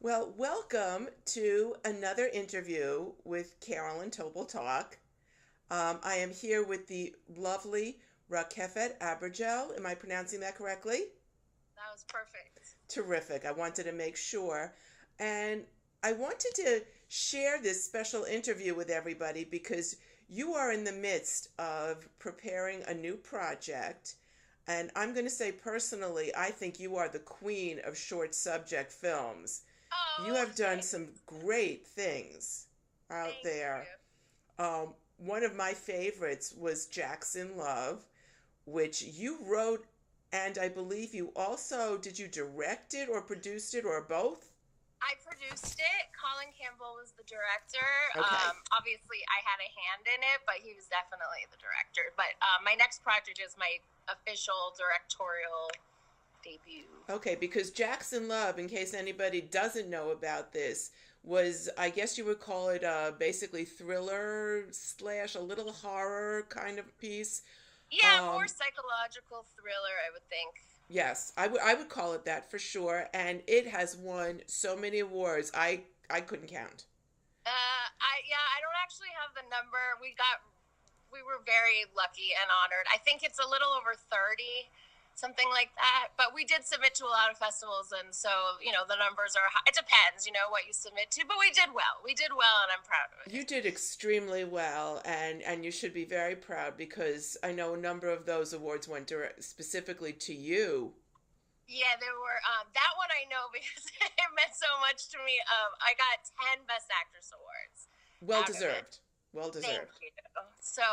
Well, welcome to another interview with Carolyn Tobel Talk. I am here with the lovely Rakefet Abergel. Am I pronouncing that correctly? That was perfect. Terrific. I wanted to make sure. And I wanted to share this special interview with everybody because you are in the midst of preparing a new project. And I'm going to say personally, I think you are the queen of short subject films. You Oh, have done some great things out thank there. you. One of my favorites was Jackson Love, which you wrote, and I believe you also, did you direct it or produced it or both? I produced it. Colin Campbell was the director. Okay. Obviously, I had a hand in it, but he was definitely the director. But my next project is my official directorial debut. Okay, because Jackson Love, in case anybody doesn't know about this, was, I guess you would call it basically thriller slash a little horror kind of piece. Yeah, more Um, psychological thriller, I would think. Yes, I would call it that for sure, and it has won so many awards. I couldn't count. I don't actually have the number. We were very lucky and honored. I think it's a little over 30, something like that. But we did submit to a lot of festivals, and so the numbers are high. It depends, what you submit to. But we did well. We did well, and I'm proud of it. You did extremely well, and you should be very proud because I know a number of those awards went specifically to you. Yeah, there were. That one I know because it meant so much to me. I got 10 Best Actress awards Well out of it. deserved. Well Thank deserved. you. So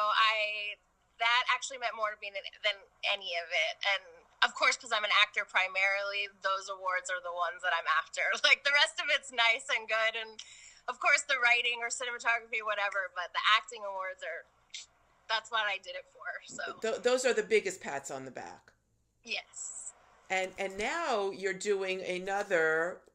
that actually meant more to me than any of it. And of course, because I'm an actor primarily, those awards are the ones that I'm after. Like the rest of it's nice and good. And of course, the writing or cinematography, whatever, but the acting awards that's what I did it for. So, Those are the biggest pats on the back. yes. And now you're doing another.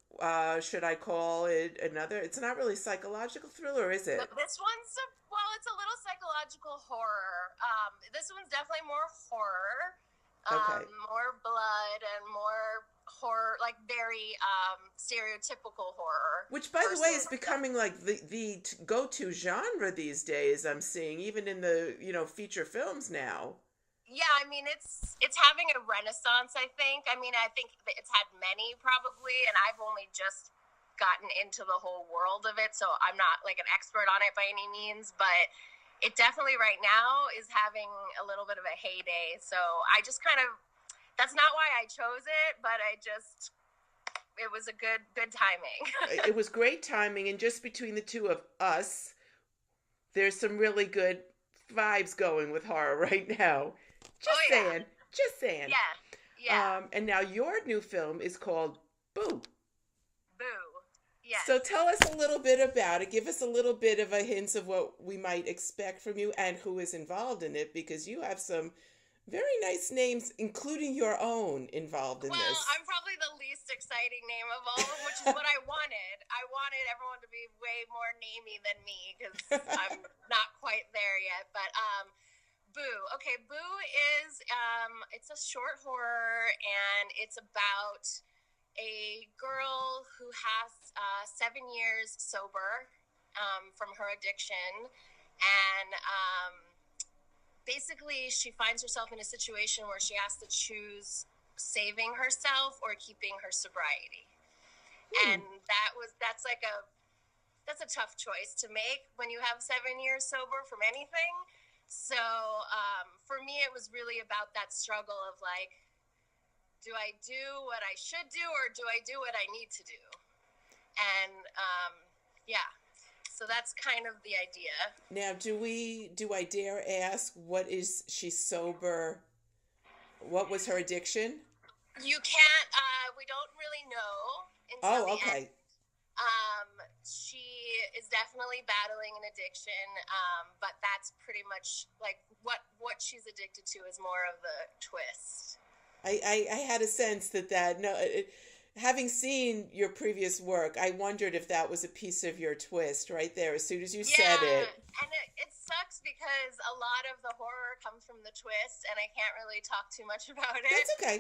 Should I call it another? It's not really psychological thriller, is it? But this one's, well, it's a little psychological horror. This one's definitely more horror. Okay. More blood and more horror, like very stereotypical horror. Which, by the way, is Versus, becoming like the go-to genre these days. I'm seeing even in the feature films now. yeah, I mean it's having a renaissance. I think. I mean, I think that it's had many probably, and I've only just gotten into the whole world of it, so I'm not like an expert on it by any means, but it definitely right now is having a little bit of a heyday. So I just kind of that's not why I chose it, but it was a good timing. It was great timing, and just between the two of us, there's some really good vibes going with horror right now. Just Oh yeah, saying, just saying. yeah, yeah. And now your new film is called Boo. Boo. So Yes. tell us a little bit about it. Give us a little bit of a hint of what we might expect from you and who is involved in it, because you have some very nice names, including your own, involved in Well, this. I'm probably the least exciting name of all of them, which is what I wanted. I wanted everyone to be way more namey than me because I'm not quite there yet. But Boo. Okay, Boo is it's a short horror, and it's about a girl who has 7 years sober from her addiction, and basically she finds herself in a situation where she has to choose saving herself or keeping her sobriety. Hmm. And that's a tough choice to make when you have 7 years sober from anything. So for me, it was really about that struggle of like, do I do what I should do or do I do what I need to do? And yeah, so that's kind of the idea. Now, do I dare ask what is she sober? What was her addiction? You can't, we don't really know until Oh, the end. okay. She is definitely battling an addiction, but that's pretty much like what she's addicted to is more of the twist. I had a sense that no, having seen your previous work, I wondered if that was a piece of your twist right there as soon as you said Yeah, it. and it sucks because a lot of the horror comes from the twist, and I can't really talk too much about it. That's okay.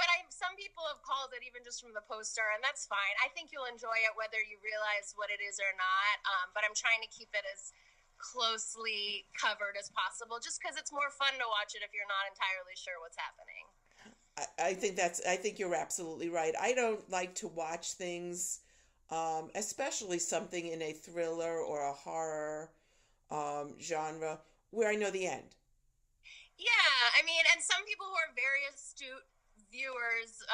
but some people have called it even just from the poster, and that's fine. I think you'll enjoy it whether you realize what it is or not. But I'm trying to keep it as closely covered as possible, just because it's more fun to watch it if you're not entirely sure what's happening. I think you're absolutely right. I don't like to watch things, especially something in a thriller or a horror genre where I know the end. Yeah, I mean, and some people who are very astute viewers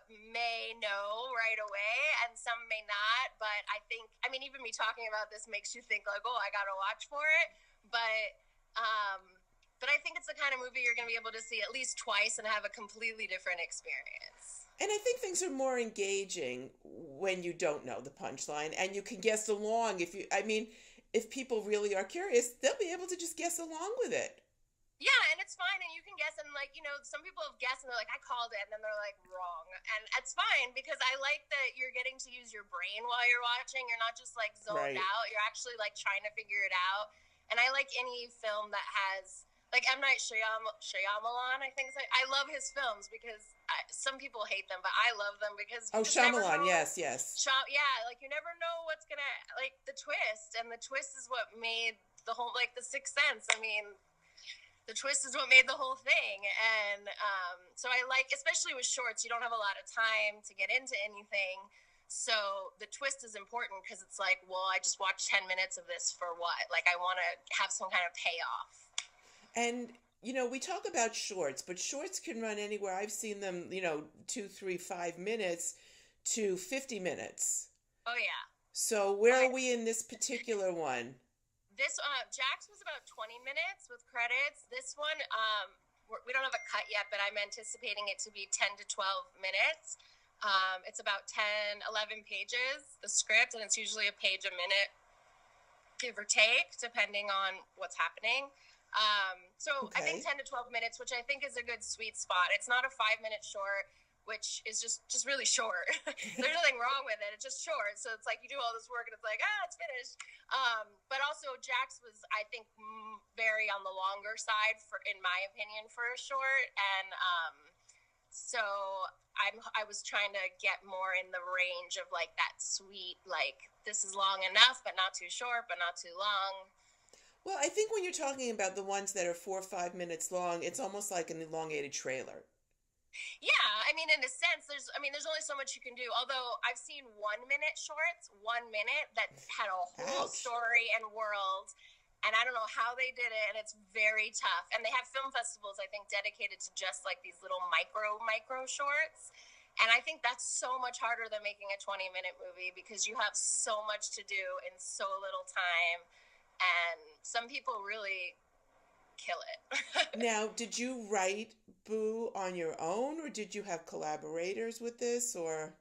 may know right away, and some may not. But I think, I mean, even me talking about this makes you think like, oh, I gotta watch for it. But um, but I think it's the kind of movie you're gonna be able to see at least twice and have a completely different experience. And I think things are more engaging when you don't know the punchline and you can guess along. I mean, if people really are curious, they'll be able to just guess along with it. Yeah, and it's fine, and you can guess, and like, some people have guessed, and they're like, I called it, and then they're like, wrong. And it's fine, because I like that you're getting to use your brain while you're watching. You're not just like zoned Right. out. You're actually like trying to figure it out. And I like any film that has, like M. Night Shyamalan, I think. I love his films because some people hate them, but I love them because Oh, you just never Shyamalan, know. yes, yes. Yeah, like you never know what's gonna, like, the twist, and the twist is what made the whole, like, The Sixth Sense. I mean, the twist is what made the whole thing. And so I like, especially with shorts, you don't have a lot of time to get into anything, so the twist is important because it's like, well, I just watched 10 minutes of this for what? Like, I want to have some kind of payoff. And we talk about shorts, but shorts can run anywhere. I've seen them, 2, 3, 5 minutes to 50 minutes. Oh yeah. So where are we in this particular one? This Jax was about 20 minutes with credits. This one, we don't have a cut yet, but I'm anticipating it to be 10 to 12 minutes. It's about 10, 11 pages, the script, and it's usually a page a minute, give or take, depending on what's happening. So Okay. I think 10 to 12 minutes, which I think is a good sweet spot. It's not a 5-minute short, which is just really short. There's nothing wrong with it. It's just short. So it's like you do all this work and it's like, it's finished. But also Jax was, I think, very on the longer side, in my opinion, for a short. And so I was trying to get more in the range of like that sweet, like, this is long enough, but not too short, but not too long. Well, I think when you're talking about the ones that are 4 or 5 minutes long, it's almost like an elongated trailer. Yeah, I mean, in a sense, there's only so much you can do. Although I've seen 1-minute shorts, 1 minute, that had a whole Ouch. story and world, and I don't know how they did it, and it's very tough. And they have film festivals, I think, dedicated to just like these little micro shorts. And I think that's so much harder than making a 20-minute movie because you have so much to do in so little time, and some people really kill it. Now, did you write Boo on your own, or did you have collaborators with this, or?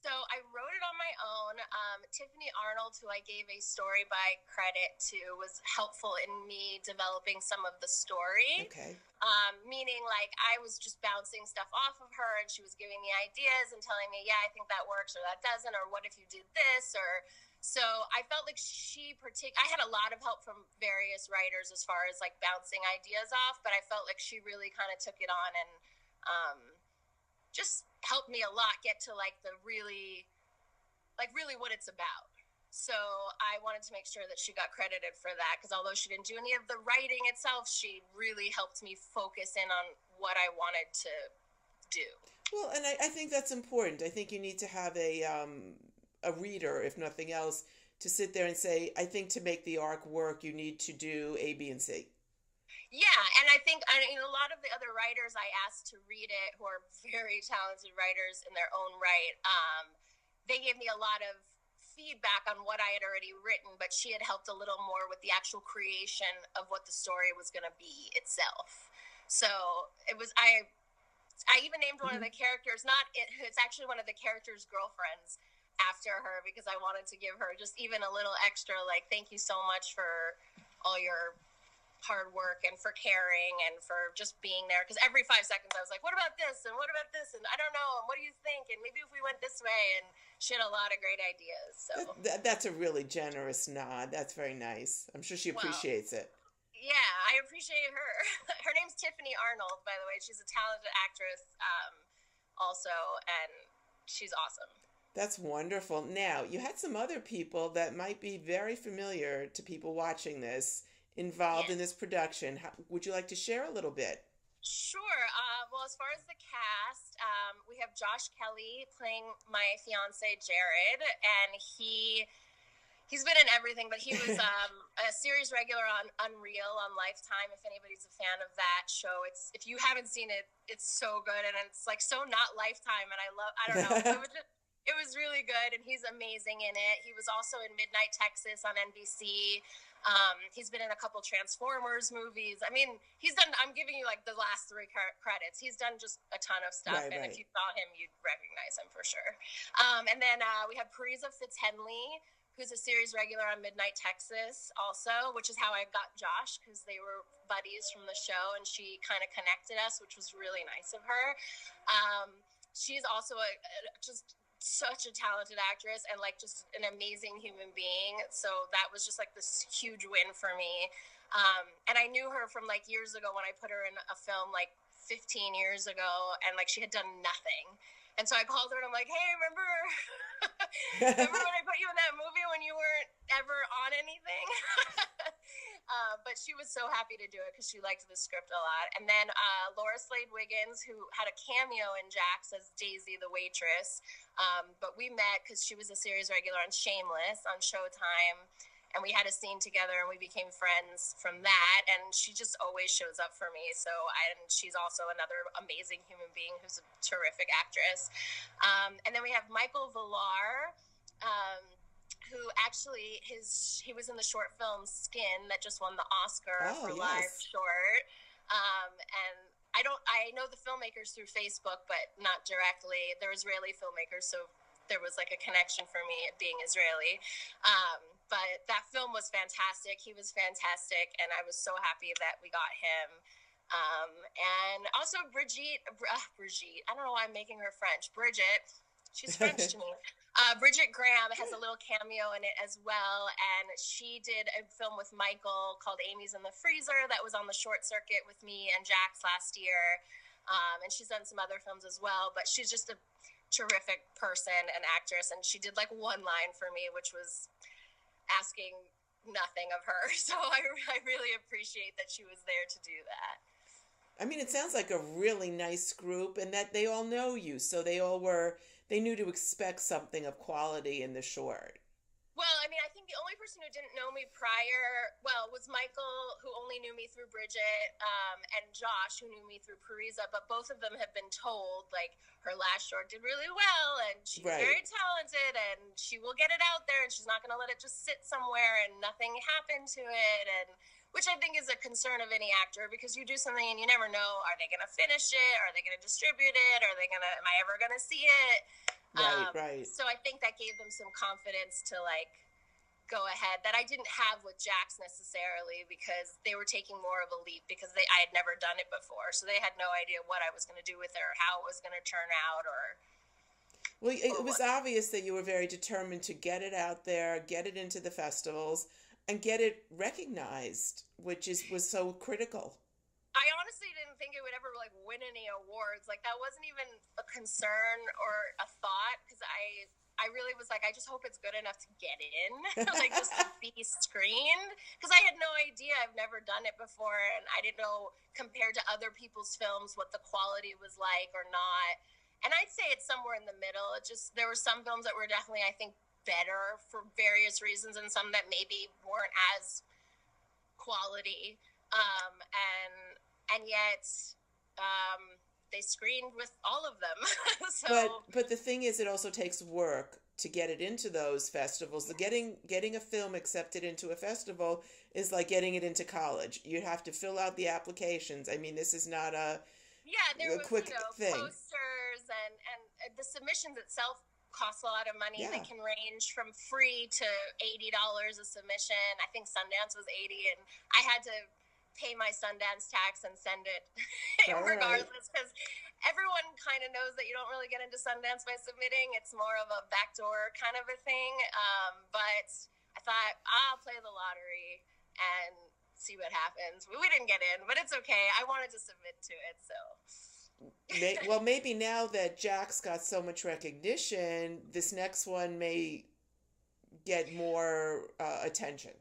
So I wrote it on my own. Tiffany Arnold, who I gave a story by credit to, was helpful in me developing some of the story. Okay. Meaning, like, I was just bouncing stuff off of her, and she was giving me ideas and telling me, yeah, I think that works, or that doesn't, or what if you did this, or... So I felt like I had a lot of help from various writers as far as like bouncing ideas off, but I felt like she really kind of took it on and just helped me a lot get to like the really what it's about. So I wanted to make sure that she got credited for that, because although she didn't do any of the writing itself, she really helped me focus in on what I wanted to do. Well, and I think that's important. I think you need to have a reader, if nothing else, to sit there and say, I think to make the arc work, you need to do A, B, and C. Yeah, and I think a lot of the other writers I asked to read it, who are very talented writers in their own right, they gave me a lot of feedback on what I had already written, but she had helped a little more with the actual creation of what the story was going to be itself. So it was, I even named one of the characters, it's actually one of the characters' girlfriends after her, because I wanted to give her just even a little extra, like, thank you so much for all your hard work and for caring and for just being there. Because every 5 seconds I was like, what about this? And what about this? And I don't know. And what do you think? And maybe if we went this way. And she had a lot of great ideas. So That's a really generous nod. That's very nice. I'm sure she appreciates it. Yeah, I appreciate her. Her name's Tiffany Arnold, by the way. She's a talented actress. also, and she's awesome. That's wonderful. Now, you had some other people that might be very familiar to people watching this involved in Yes. this production. Would you like to share a little bit? Sure. Well, as far as the cast, we have Josh Kelly playing my fiance Jared, and he's been in everything, but he was a series regular on Unreal on Lifetime. If anybody's a fan of that show, if you haven't seen it, it's so good, and it's like so not Lifetime, and I don't know, it was really good, and he's amazing in it. He was also in Midnight Texas on NBC. He's been in a couple Transformers movies. I mean, I'm giving you like the last three credits. He's done just a ton of stuff. Right, And right. if you saw him, you'd recognize him for sure. And then we have Parisa Fitzhenley, who's a series regular on Midnight Texas also, which is how I got Josh, because they were buddies from the show, and she kind of connected us, which was really nice of her. She's also just such a talented actress and like just an amazing human being. So that was just like this huge win for me. And I knew her from like years ago when I put her in a film like 15 years ago, and like she had done nothing. And so I called her and I'm like, hey, remember when I put you in that movie when you weren't ever on anything? But she was so happy to do it because she liked the script a lot. And then Laura Slade Wiggins, who had a cameo in Jax as Daisy the waitress. But we met because she was a series regular on Shameless on Showtime. And we had a scene together and we became friends from that. And she just always shows up for me. And she's also another amazing human being who's a terrific actress. And then we have Michael Villar, who actually he was in the short film Skin that just won the Oscar for live short. And I know the filmmakers through Facebook, but not directly. They're Israeli filmmakers, so there was like a connection for me being Israeli. But that film was fantastic. He was fantastic, and I was so happy that we got him. And also Brigitte, I don't know why I'm making her French. Bridget, she's French to me. Bridget Graham has a little cameo in it as well, and she did a film with Michael called Amy's in the Freezer that was on the short circuit with me and Jax last year. And she's done some other films as well, but she's just a terrific person and actress, and she did like one line for me, which was asking nothing of her. So I really appreciate that she was there to do that. I mean, it sounds like a really nice group, and that they all know you, so they knew to expect something of quality in the short. Well, I mean, I think the only person who didn't know me prior, was Michael, who only knew me through Bridget, and Josh, who knew me through Parisa. But both of them have been told, like, her last short did really well, and she's very talented, and she will get it out there, and she's not going to let it just sit somewhere and nothing happen to it, and which I think is a concern of any actor, because you do something and you never know, are they going to finish it? Are they going to distribute it? Am I ever going to see it? Right. So I think that gave them some confidence to like go ahead that I didn't have with Jax necessarily, because they were taking more of a leap because I had never done it before. So they had no idea what I was going to do with it or how it was going to turn out Well, it was obvious that you were very determined to get it out there, get it into the festivals, and get it recognized, which was so critical. I honestly didn't think it would ever like win any awards. Like that wasn't even a concern or a thought, because I really was like, I just hope it's good enough to get in, like just to be screened, because I had no idea. I've never done it before, and I didn't know compared to other people's films what the quality was like or not. And I'd say it's somewhere in the middle. There were some films that were definitely, I think, better for various reasons, and some that maybe weren't as quality. And yet they screened with all of them. But the thing is, it also takes work to get it into those festivals. Getting a film accepted into a festival is like getting it into college. You have to fill out the applications. I mean, this is not a quick thing. Posters and the submissions itself cost a lot of money. Yeah. They can range from free to $80 a submission. I think Sundance was $80, and I had to pay my Sundance tax and send it regardless, because everyone kind of knows that you don't really get into Sundance by submitting. It's more of a backdoor kind of a thing. But I thought, I'll play the lottery and see what happens. We didn't get in, but it's okay. I wanted to submit to it, so. Well, maybe now that Jack's got so much recognition, this next one may get more attention.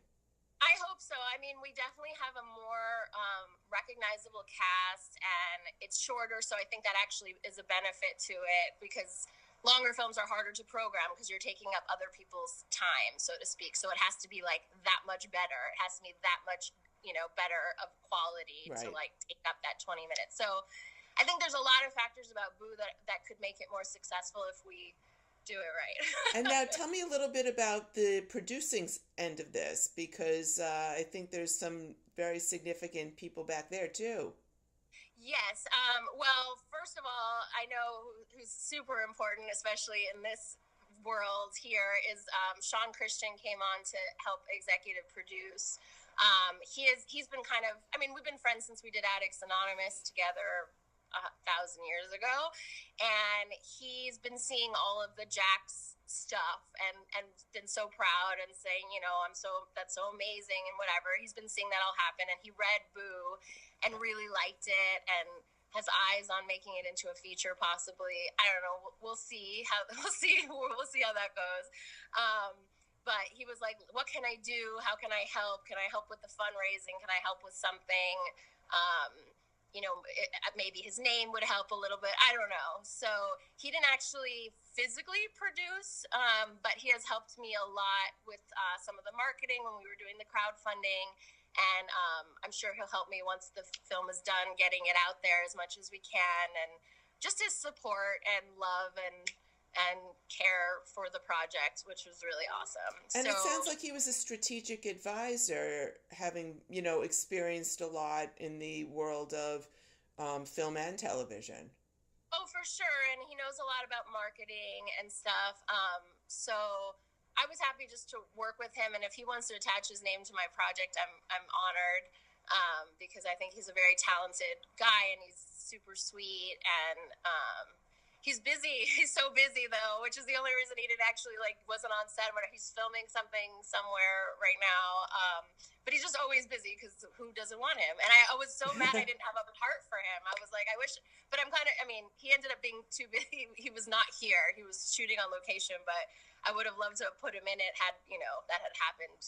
I hope so. I mean, we definitely have a more recognizable cast, and it's shorter, so I think that actually is a benefit to it, because longer films are harder to program because you're taking up other people's time, so to speak. So it has to be like that much better. It has to be that much, better of quality to Right. like take up that 20 minutes. So I think there's a lot of factors about Boo that could make it more successful if we do it right. And now tell me a little bit about the producing end of this, because I think there's some very significant people back there too. Yes. Well, first of all, I know who's super important, especially in this world here, is Sean Christian came on to help executive produce. He's been kind of, I mean, we've been friends since we did Addicts Anonymous together 1,000 years ago, and he's been seeing all of the Jack's stuff and been so proud and saying, that's so amazing and whatever. He's been seeing that all happen, and he read Boo and really liked it and has eyes on making it into a feature, possibly. I don't know. We'll see how that goes. But he was like, "What can I do? How can I help? Can I help with the fundraising? Can I help with something?" Maybe his name would help a little bit. I don't know. So he didn't actually physically produce, but he has helped me a lot with some of the marketing when we were doing the crowdfunding. And I'm sure he'll help me once the film is done, getting it out there as much as we can. And just his support and love and care for the project, which was really awesome. And it sounds like he was a strategic advisor, having, experienced a lot in the world of film and television. Oh, for sure. And he knows a lot about marketing and stuff. So I was happy just to work with him. And if he wants to attach his name to my project, I'm honored, because I think he's a very talented guy and he's super sweet. And he's busy. He's so busy, though, which is the only reason he didn't actually, wasn't on set. Where he's filming something somewhere right now. But he's just always busy, because who doesn't want him? And I was so mad I didn't have a part for him. I was like, I wish. But he ended up being too busy. He was not here. He was shooting on location, but I would have loved to have put him in it had, that had happened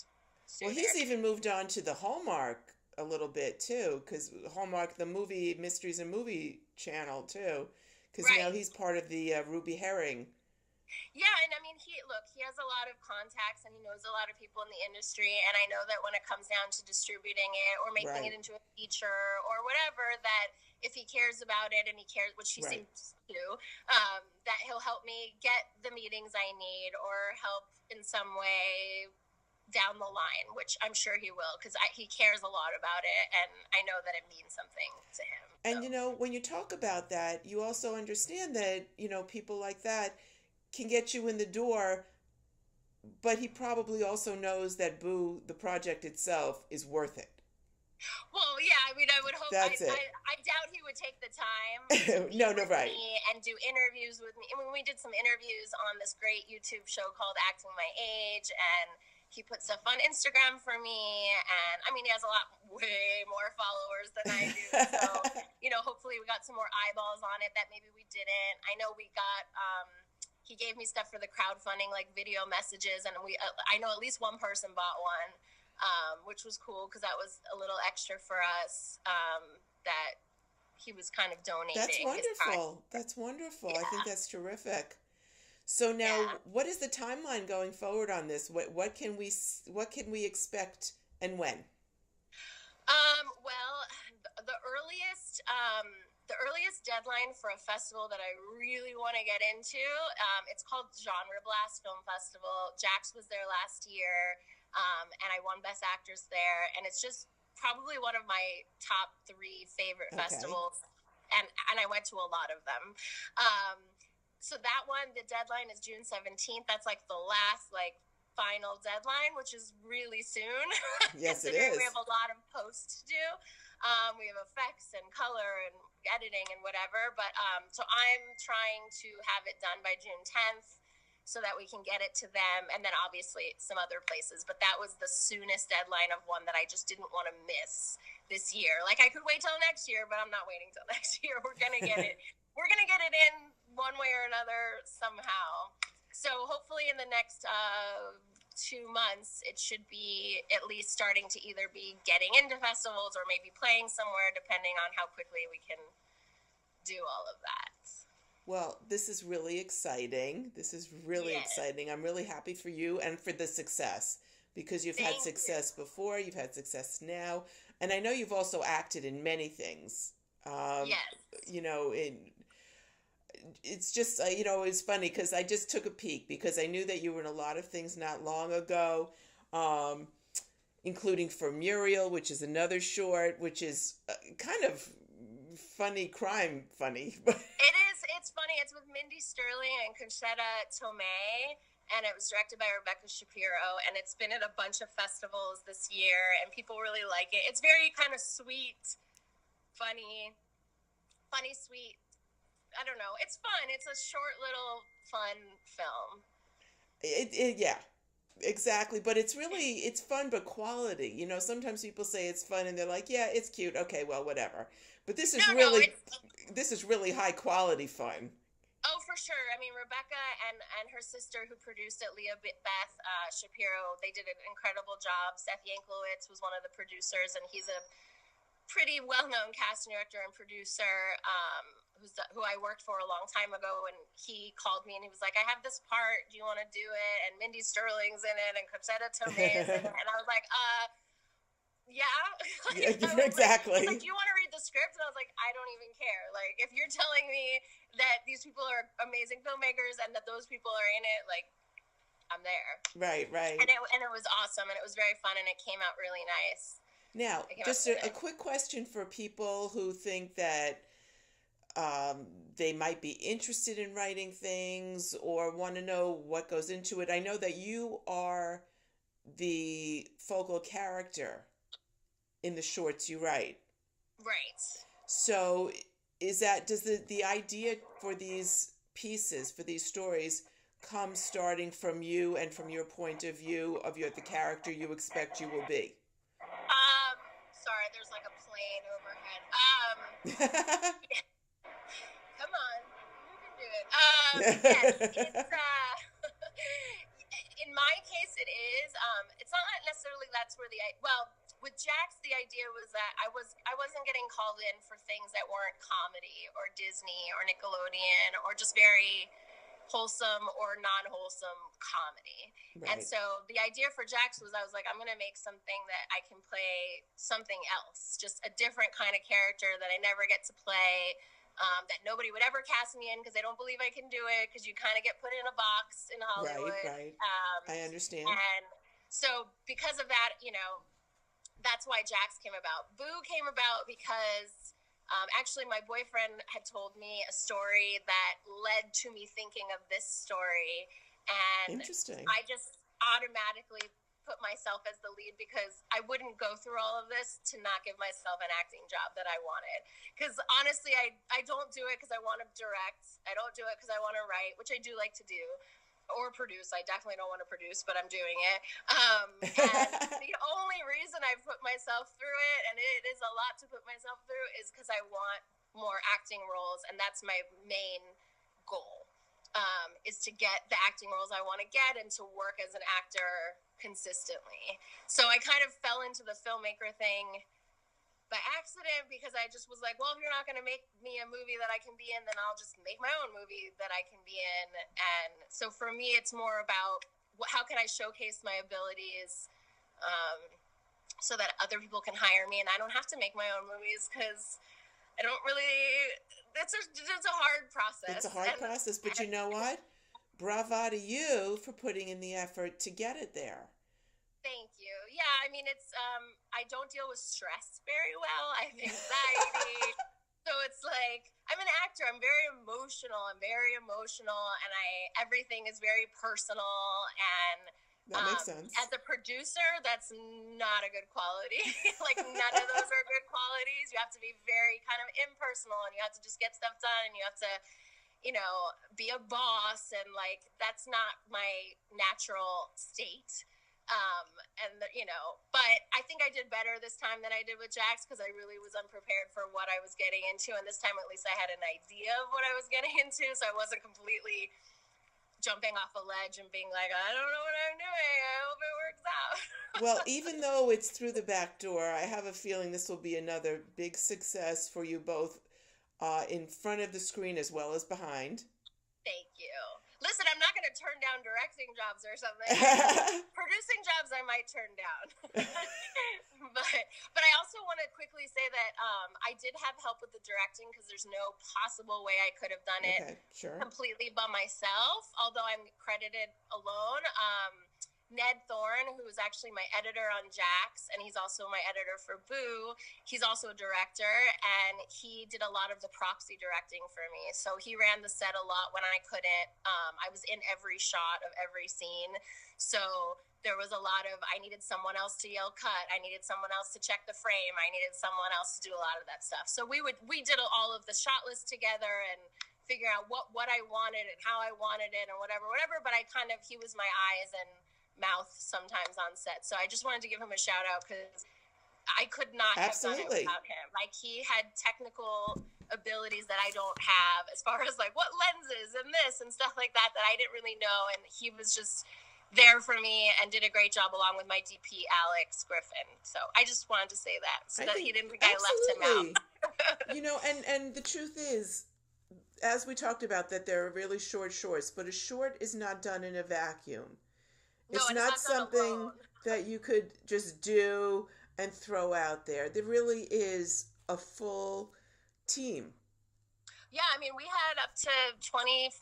sooner. Well, he's even moved on to the Hallmark a little bit too, because Hallmark, the movie Mysteries and Movie channel too, because right. now he's part of the Ruby Herring. Yeah, and I mean, he has a lot of contacts and he knows a lot of people in the industry, and I know that when it comes down to distributing it or making Right. it into a feature or whatever, that if he cares about it, and he cares, which he Right. seems to, that he'll help me get the meetings I need or help in some way down the line, which I'm sure he will, because he cares a lot about it, and I know that it means something to him. And So. when you talk about that, you also understand that, people like that can get you in the door, but he probably also knows that Boo, the project itself, is worth it. Well, yeah, I mean, I would hope. That's it. I doubt he would take the time to No, meet with right. me and do interviews with me. I mean, we did some interviews on this great YouTube show called Acting My Age, and he put stuff on Instagram for me. And I mean, he has a lot, way more followers than I do. So, hopefully we got some more eyeballs on it that maybe we didn't. I know we got. He gave me stuff for the crowdfunding, like video messages, and I know at least one person bought one, which was cool, because that was a little extra for us, that he was kind of donating. That's wonderful. That's wonderful. Yeah. I think that's terrific. So now, what is the timeline going forward on this? What can we expect and when? Well, the earliest deadline for a festival that I really want to get into, it's called Genre Blast Film Festival. Jax was there last year, and I won Best Actress there, and it's just probably one of my top 3 favorite festivals, and I went to a lot of them. So that one, the deadline is June 17th. That's the last final deadline, which is really soon. Yes, it is. We have a lot of posts to do. We have effects and color and editing and whatever. But so I'm trying to have it done by June 10th. so that we can get it to them, and then obviously some other places. But that was the soonest deadline of one that I just didn't want to miss this year. Like, I could wait till next year, but I'm not waiting till next year. We're gonna get it. We're gonna get it in one way or another somehow. So hopefully in the next 2 months, it should be at least starting to either be getting into festivals or maybe playing somewhere, depending on how quickly we can do all of that. Well, this is really exciting. This is really exciting. I'm really happy for you and for the success, because you've had success before, you've had success now, and I know you've also acted in many things. Yes. You know, it's just, you know, it's funny because I just took a peek because I knew that you were in a lot of things not long ago, including for Muriel, which is another short, which is kind of funny, crime funny. It is. It's funny. It's with Mindy Sterling and Concetta Tomei, and it was directed by Rebecca Shapiro, and it's been at a bunch of festivals this year, and people really like it. It's very kind of sweet, funny, sweet. I don't know. It's fun. It's a short little fun film. Yeah, exactly. But it's really, it's fun, but quality. You know, sometimes people say it's fun and they're like, yeah, it's cute. Okay, well, whatever. But this is this is really high quality fun. Oh, for sure. I mean, Rebecca and her sister who produced it, Leah Beth Shapiro, they did an incredible job. Seth Yanklowitz was one of the producers, and he's a pretty well-known casting director and producer who I worked for a long time ago, and he called me and he was like, I have this part, do you want to do it? And Mindy Sterling's in it, and Concetta Tomei is in it, and I was like, yeah. Exactly. Like, do you want to read the script? And I was like, I don't even care. Like, if you're telling me that these people are amazing filmmakers and that those people are in it, like, I'm there. Right. And it was awesome, and it was very fun, and it came out really nice. Now, just a quick question for people who think that they might be interested in writing things or want to know what goes into it. I know that you are the focal character in the shorts you write. Right. So does the idea for these pieces, for these stories, come starting from you and from your point of view of the character you expect you will be? Sorry, there's like a plane overhead. Come on, you can do it. Yes, it's in my case it is. It's not necessarily that's where with Jax, the idea was that I wasn't getting called in for things that weren't comedy or Disney or Nickelodeon or just very wholesome or non-wholesome comedy. Right. And so the idea for Jax was I was like, I'm going to make something that I can play something else, just a different kind of character that I never get to play, that nobody would ever cast me in because they don't believe I can do it because you kind of get put in a box in Hollywood. Right. I understand. And so because of that, you know, that's why Jax came about. Boo came about because actually my boyfriend had told me a story that led to me thinking of this story. And interesting. I just automatically put myself as the lead because I wouldn't go through all of this to not give myself an acting job that I wanted. Because honestly, I don't do it because I want to direct. I don't do it because I want to write, which I do like to do. Or produce. I definitely don't want to produce, but I'm doing it. And the only reason I've put myself through it, and it is a lot to put myself through, is because I want more acting roles, and that's my main goal, is to get the acting roles I want to get and to work as an actor consistently. So I kind of fell into the filmmaker thing by accident because I just was like, well, if you're not going to make me a movie that I can be in, then I'll just make my own movie that I can be in. And so for me, it's more about how can I showcase my abilities so that other people can hire me and I don't have to make my own movies because I don't really, it's a hard process. It's a hard process, but you know what? Bravo to you for putting in the effort to get it there. Thank you. Yeah, I mean, it's, I don't deal with stress very well. I have anxiety. So it's like, I'm an actor. I'm very emotional. And everything is very personal. And that makes sense. As a producer, that's not a good quality. Like, none of those are good qualities. You have to be very kind of impersonal and you have to just get stuff done and you have to, be a boss, and like that's not my natural state. But I think I did better this time than I did with Jax because I really was unprepared for what I was getting into, and this time at least I had an idea of what I was getting into, so I wasn't completely jumping off a ledge and being like, I don't know what I'm doing. I hope it works out. Well, even though it's through the back door, I have a feeling this will be another big success for you both in front of the screen as well as behind. Thank you. Listen, I'm not going to turn down directing jobs or something. Producing jobs I might turn down. but I also want to quickly say that I did have help with the directing because there's no possible way I could have done it completely by myself, although I'm credited alone. Ned Thorne, who is actually my editor on Jax, and he's also my editor for Boo. He's also a director, and he did a lot of the proxy directing for me. So he ran the set a lot when I couldn't. I was in every shot of every scene. So there was a lot of, I needed someone else to yell cut. I needed someone else to check the frame. I needed someone else to do a lot of that stuff. So we did all of the shot list together and figure out what I wanted and how I wanted it and whatever. But he was my eyes and mouth sometimes on set. So I just wanted to give him a shout out because I could not have done it without him. Like, he had technical abilities that I don't have as far as like what lenses and this and stuff like that I didn't really know, and he was just there for me and did a great job along with my DP Alex Griffin. So I just wanted to say that so that he didn't think I left him out. And the truth is, as we talked about, that there are really short shorts, but a short is not done in a vacuum. It's not something that you could just do and throw out there. There really is a full team. Yeah, I mean, we had up to 25,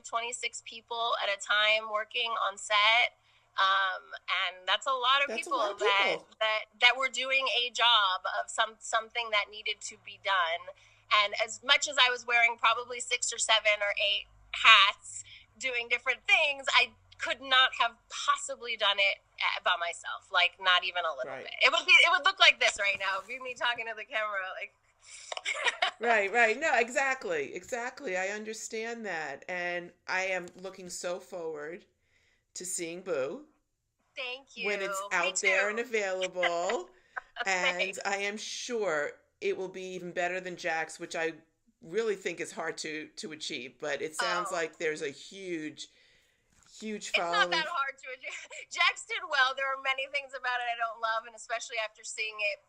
26 people at a time working on set. And that's a lot of people that were doing a job of something that needed to be done. And as much as I was wearing probably 6 or 7 or 8 hats doing different things, I could not have possibly done it by myself, like not even a little bit. It would look like this right now, be me talking to the camera, like. Right. No, exactly. I understand that, and I am looking so forward to seeing Boo. Thank you. When it's out there and available, and I am sure it will be even better than Jax, which I really think is hard to achieve. But it sounds like there's a huge following. It's not that hard to achieve. Jax did well. There are many things about it I don't love, and especially after seeing it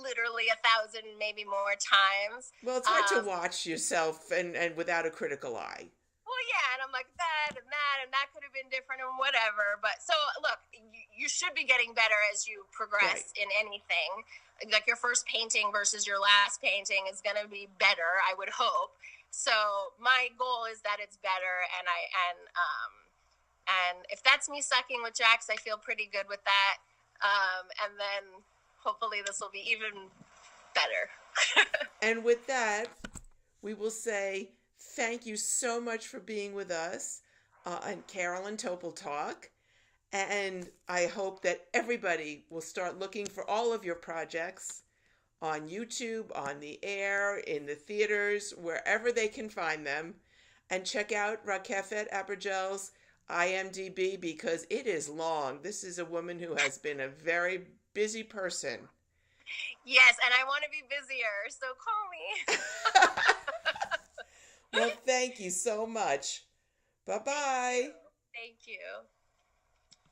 literally 1,000, maybe more times. Well, it's hard to watch yourself and without a critical eye. Well, yeah, and I'm like, that could have been different and whatever. But so, look, you should be getting better as you progress in anything. Like, your first painting versus your last painting is going to be better, I would hope. So my goal is that it's better, and if that's me sucking with Jax, I feel pretty good with that. And then hopefully this will be even better. And with that, we will say thank you so much for being with us on Carol and Topol Talk. And I hope that everybody will start looking for all of your projects on YouTube, on the air, in the theaters, wherever they can find them. And check out Rakefet Abergel's IMDb because it is long. This is a woman who has been a very busy person. Yes, and I want to be busier, so call me. Well, thank you so much. Bye-bye. Thank you.